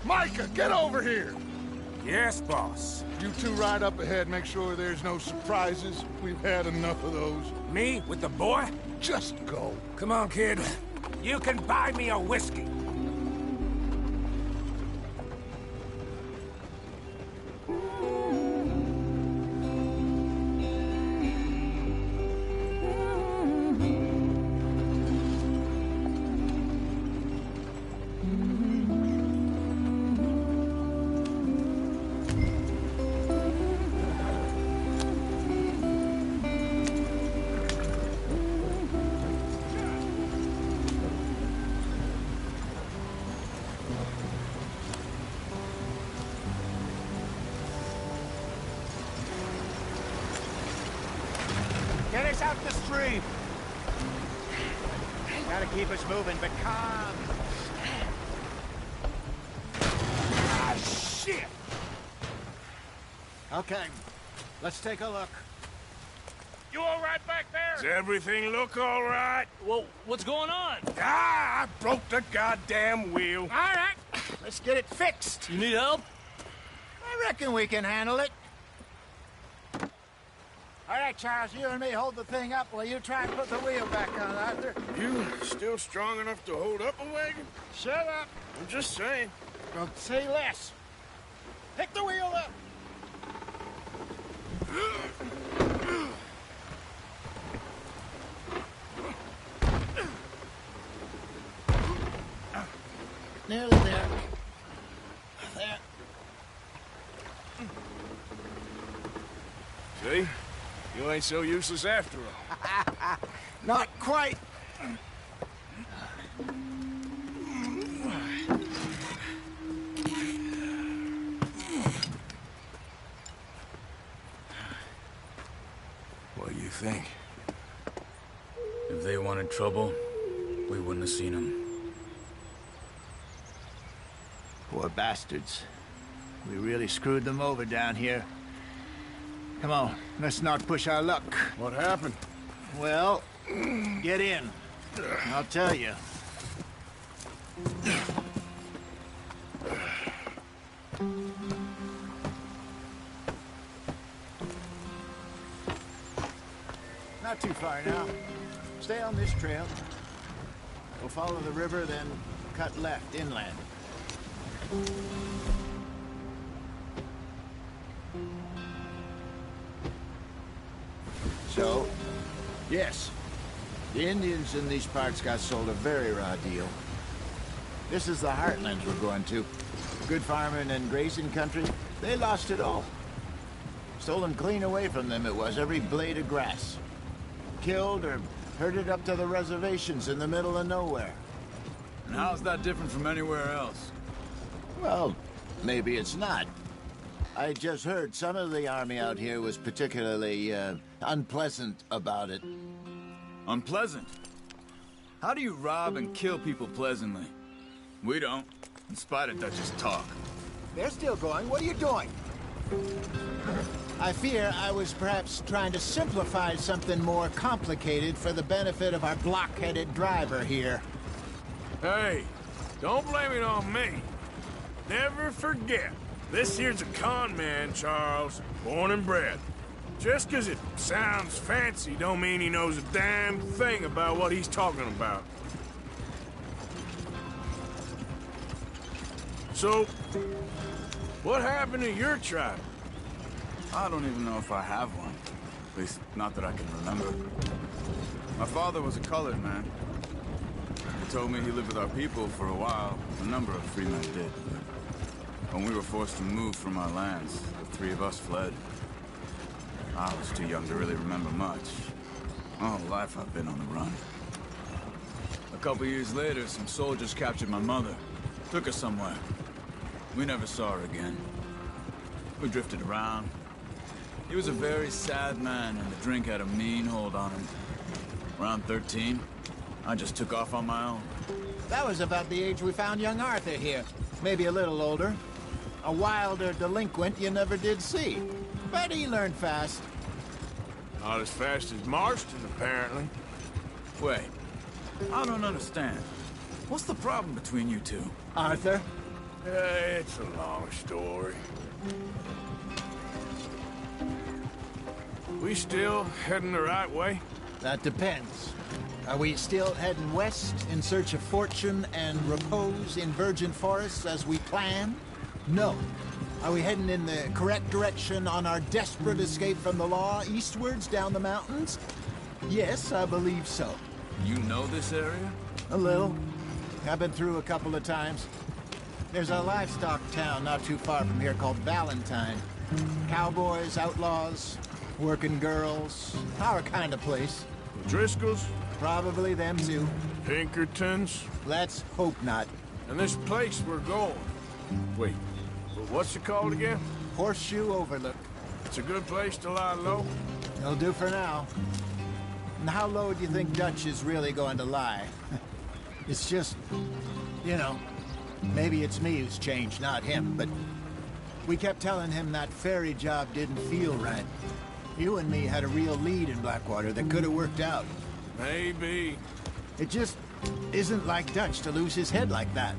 Micah, get over here! Yes, boss. You two ride up ahead, make sure there's no surprises. We've had enough of those. Me with the boy? Just go. Come on, kid. You can buy me a whiskey. Get us out the stream. Gotta keep us moving, but calm. Ah, shit! Okay, let's take a look. You all right back there? Does everything look all right? Well, what's going on? Ah, I broke the goddamn wheel. All right, let's get it fixed. You need help? I reckon we can handle it. All right, Charles, you and me hold the thing up while you try and put the wheel back on, Arthur. You still strong enough to hold up a wagon? Shut up. I'm just saying. Don't say less. Pick the wheel up. Nearly there. There. See? You ain't so useless after all. Not quite. What do you think? If they wanted trouble, we wouldn't have seen them. Poor bastards. We really screwed them over down here. Come on, let's not push our luck. What happened? Well, get in. I'll tell you. Not too far now. Stay on this trail. We'll follow the river, then cut left inland. So, yes, the Indians in these parts got sold a very raw deal. This is the heartlands we're going to. Good farming and grazing country, they lost it all. Stolen clean away from them it was, every blade of grass. Killed or herded up to the reservations in the middle of nowhere. And how's that different from anywhere else? Well, maybe it's not. I just heard some of the army out here was particularly, unpleasant about it. Unpleasant? How do you rob and kill people pleasantly? We don't, in spite of Dutch's talk. They're still going. What are you doing? I fear I was perhaps trying to simplify something more complicated for the benefit of our block-headed driver here. Hey, don't blame it on me. Never forget, this here's a con man, Charles, born and bred. Just 'cause it sounds fancy don't mean he knows a damn thing about what he's talking about. So, what happened to your tribe? I don't even know if I have one. At least, not that I can remember. My father was a colored man. He told me he lived with our people for a while. A number of free men did. When we were forced to move from our lands, the three of us fled. I was too young to really remember much. All life I've been on the run. A couple years later, some soldiers captured my mother. Took her somewhere. We never saw her again. We drifted around. He was a very sad man, and the drink had a mean hold on him. Around 13, I just took off on my own. That was about the age we found young Arthur here. Maybe a little older. A wilder delinquent you never did see. But he learned fast. Not as fast as Marston, apparently. Wait, I don't understand. What's the problem between you two? Arthur, It's a long story. We still heading the right way? That depends. Are we still heading west in search of fortune and repose in virgin forests as we planned? No. Are we heading in the correct direction on our desperate escape from the law eastwards down the mountains? Yes, I believe so. You know this area? A little. I've been through a couple of times. There's a livestock town not too far from here called Valentine. Cowboys, outlaws, working girls, our kind of place. Driscoll's? Probably them too. Pinkertons? Let's hope not. And this place we're going. Wait, what's it called again? Horseshoe Overlook. It's a good place to lie low? It'll do for now. And how low do you think Dutch is really going to lie? It's just, you know, maybe it's me who's changed, not him, but we kept telling him that ferry job didn't feel right. You and me had a real lead in Blackwater that could have worked out. Maybe. It just isn't like Dutch to lose his head like that.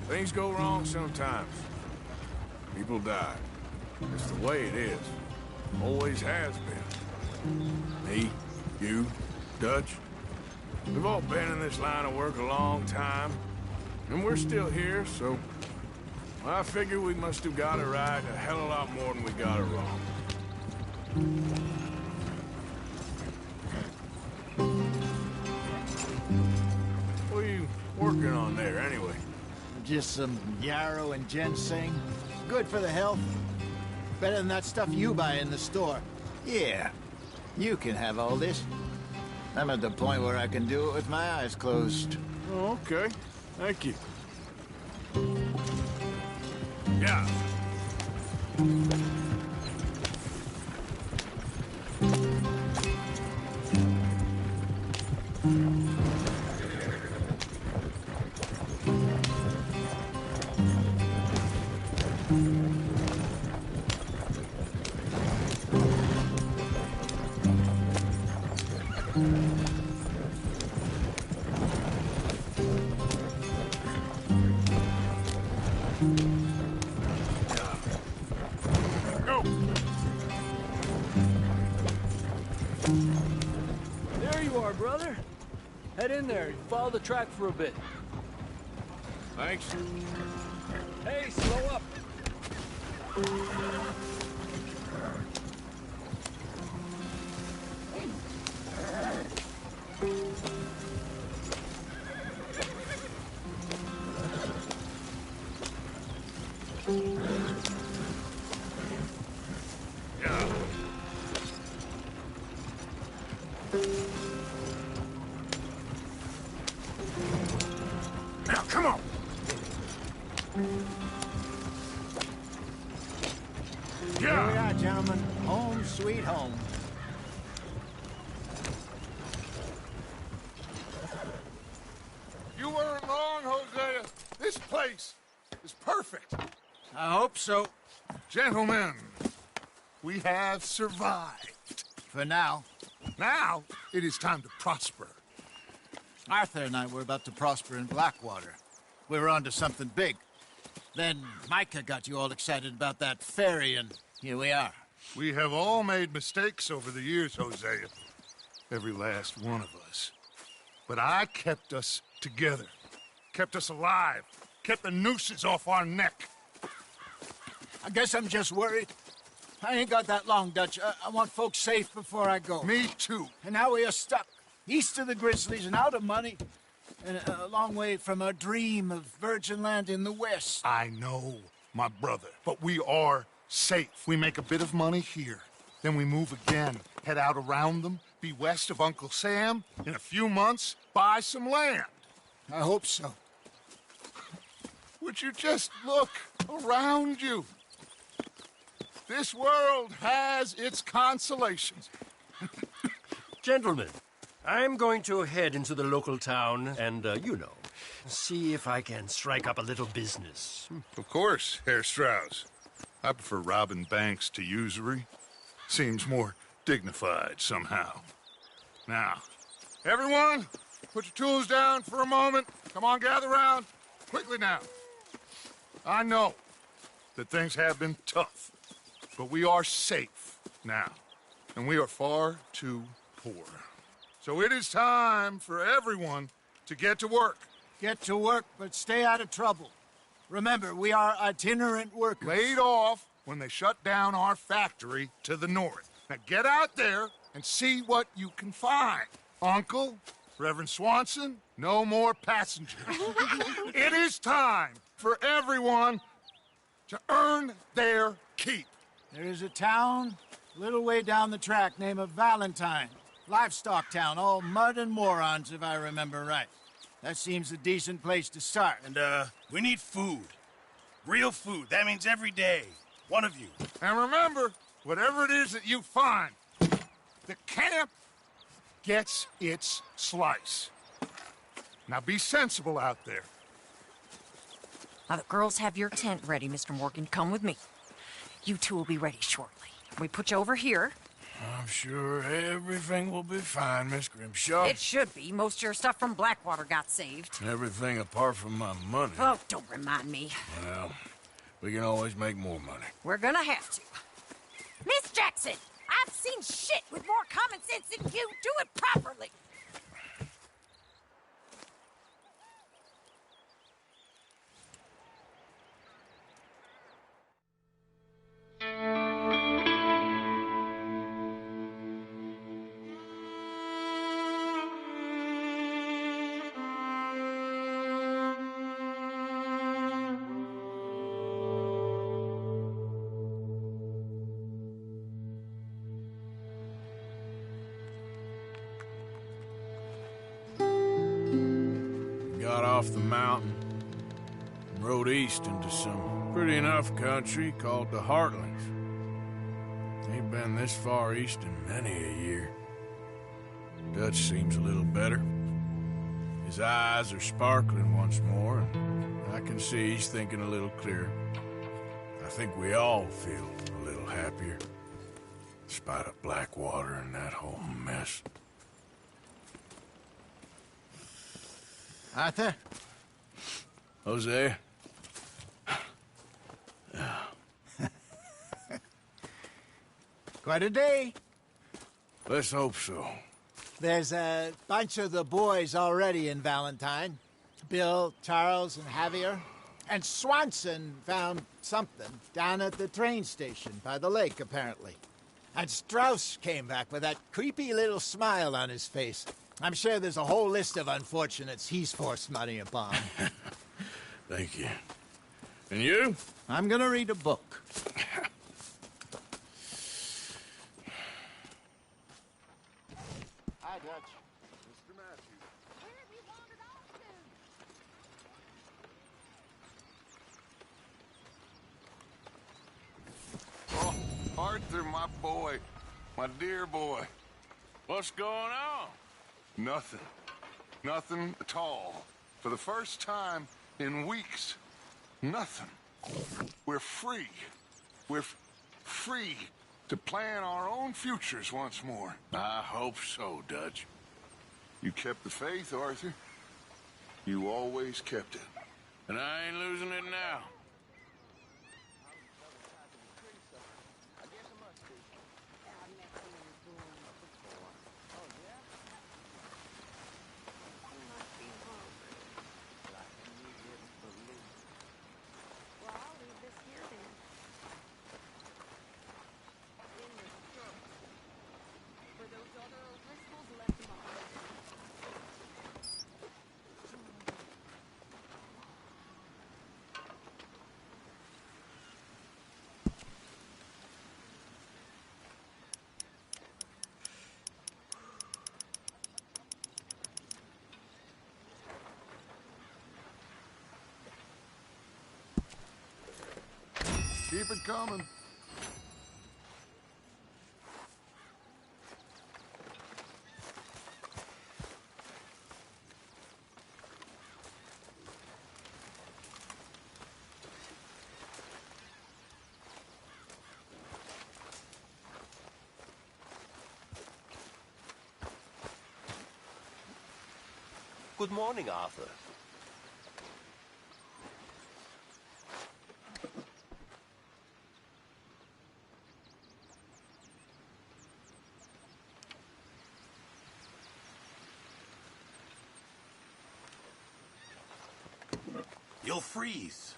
Things go wrong sometimes. People die. It's the way it is. Always has been. Me, you, Dutch. We've all been in this line of work a long time. And we're still here, so... I figure we must have got it right a hell of a lot more than we got it wrong. What are you working on there, anyway? Just some yarrow and ginseng. Good for the health. Better than that stuff you buy in the store. Yeah, you can have all this. I'm at the point where I can do it with my eyes closed. Oh, okay. Thank you. Yeah. Go. There you are, brother. Head in there. Follow the track for a bit. Thanks. Hey, slow up. Yeah. Now, come on. Here we Yeah. are, gentlemen. Home sweet home. You weren't wrong, Hosea. This place is perfect. I hope so. Gentlemen, we have survived. For now. Now, it is time to prosper. Arthur and I were about to prosper in Blackwater. We were on to something big. Then Micah got you all excited about that ferry, and here we are. We have all made mistakes over the years, Hosea. Every last one of us. But I kept us together. Kept us alive. Kept the nooses off our neck. I guess I'm just worried. I ain't got that long, Dutch. I want folks safe before I go. Me too. And now we are stuck, east of the Grizzlies and out of money, and a long way from our dream of virgin land in the west. I know, my brother. But we are safe. We make a bit of money here. Then we move again. Head out around them. Be west of Uncle Sam. In a few months, buy some land. I hope so. Would you just look around you? This world has its consolations. Gentlemen, I'm going to head into the local town and, see if I can strike up a little business. Of course, Herr Strauss. I prefer robbing banks to usury. Seems more dignified somehow. Now, everyone, put your tools down for a moment. Come on, gather round. Quickly now. I know that things have been tough, but we are safe now, and we are far too poor. So it is time for everyone to get to work. Get to work, but stay out of trouble. Remember, we are itinerant workers. Laid off when they shut down our factory to the north. Now get out there and see what you can find. Uncle, Reverend Swanson, no more passengers. It is time for everyone to earn their keep. There is a town a little way down the track named Valentine. Livestock town, all mud and morons, if I remember right. That seems a decent place to start. And, we need food. Real food. That means every day. One of you. And remember, whatever it is that you find, the camp gets its slice. Now be sensible out there. Now the girls have your tent ready, Mr. Morgan. Come with me. You two will be ready shortly. We put you over here. I'm sure everything will be fine, Miss Grimshaw. It should be. Most of your stuff from Blackwater got saved. Everything apart from my money. Oh, don't remind me. Well, we can always make more money. We're gonna have to. Miss Jackson, I've seen shit with more common sense than you. Do it properly. Got off the mountain and rode east into some pretty enough country called the Heartlands. Ain't been this far east in many a year. Dutch seems a little better. His eyes are sparkling once more, and I can see he's thinking a little clearer. I think we all feel a little happier, in spite of Blackwater and that whole mess. Arthur? Hosea? Quite a day. Let's hope so. There's a bunch of the boys already in Valentine. Bill, Charles, and Javier. And Swanson found something down at the train station by the lake, apparently. And Strauss came back with that creepy little smile on his face. I'm sure there's a whole list of unfortunates he's forced money upon. Thank you. And you? I'm gonna read a book. Hi, Dutch. Mr. Matthews. Where have you wandered off to? Oh, Arthur, my boy. My dear boy. What's going on? Nothing. Nothing at all. For the first time in weeks, nothing. We're free. We're free to plan our own futures once more. I hope so, Dutch. You kept the faith, Arthur. You always kept it. And I ain't losing it now. Keep it coming. Good morning, Arthur. You'll freeze.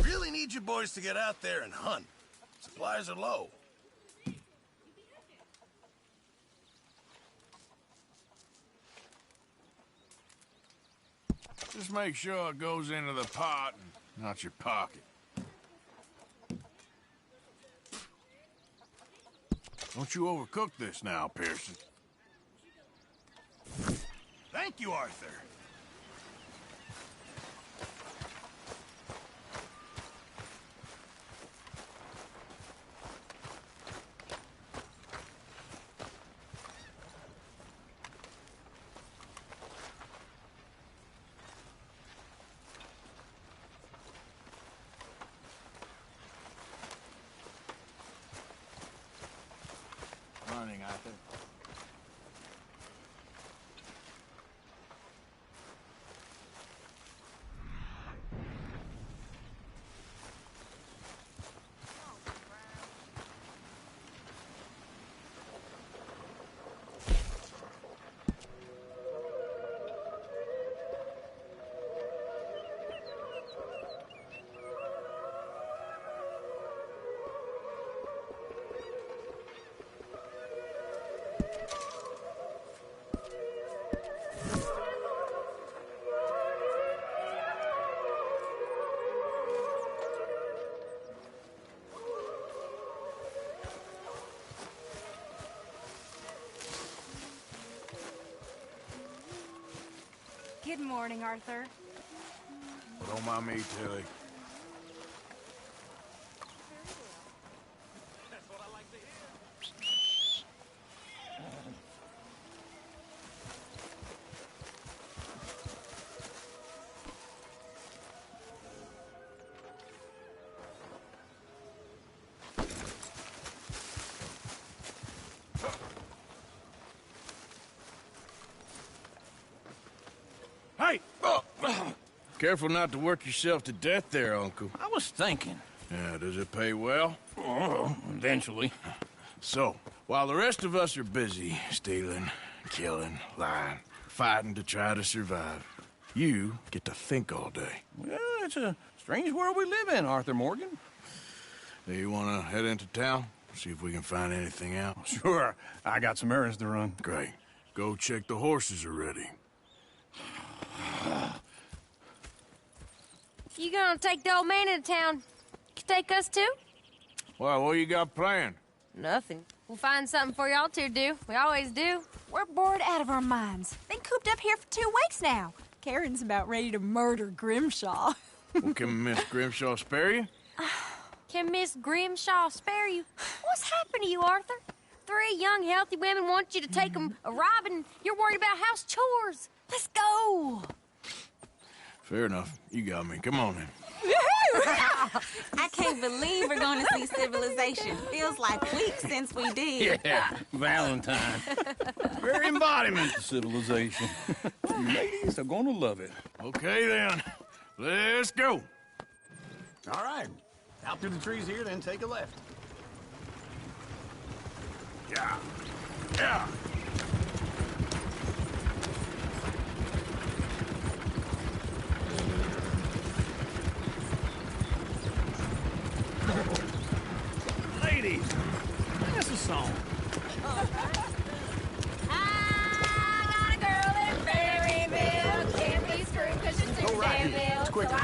Really need you boys to get out there and hunt. Supplies are low. Just make sure it goes into the pot and not your pocket. Don't you overcook this now, Pearson. Thank you, Arthur. Morning, Arthur. Good morning, Arthur. Don't mind me, Tilly. Hey! Oh. Careful not to work yourself to death there, Uncle. I was thinking. Yeah, does it pay well? Oh, eventually. So, while the rest of us are busy stealing, killing, lying, fighting to try to survive, you get to think all day. Well, it's a strange world we live in, Arthur Morgan. Do you want to head into town? See if we can find anything out? Sure. I got some errands to run. Great. Go check the horses are ready. You gonna take the old man into town? You take us too? Well, what you got planned? Nothing. We'll find something for y'all to do. We always do. We're bored out of our minds. Been cooped up here for 2 weeks now. Karen's about ready to murder Grimshaw. Well, can Miss Grimshaw spare you? Can Miss Grimshaw spare you? What's happened to you, Arthur? 3 young, healthy women want you to take them a robbing. You're worried about house chores. Let's go. Fair enough. You got me. Come on then. I can't believe we're going to see civilization. Feels like weeks since we did. Yeah, Valentine. Very embodiment of civilization. You ladies are gonna love it. Okay then. Let's go. All right. Out through the trees here, then take a left. Yeah. Yeah. Ladies, that's a song. I got a girl in Berryville. Can't be screwed 'cause she's too damn ill. So I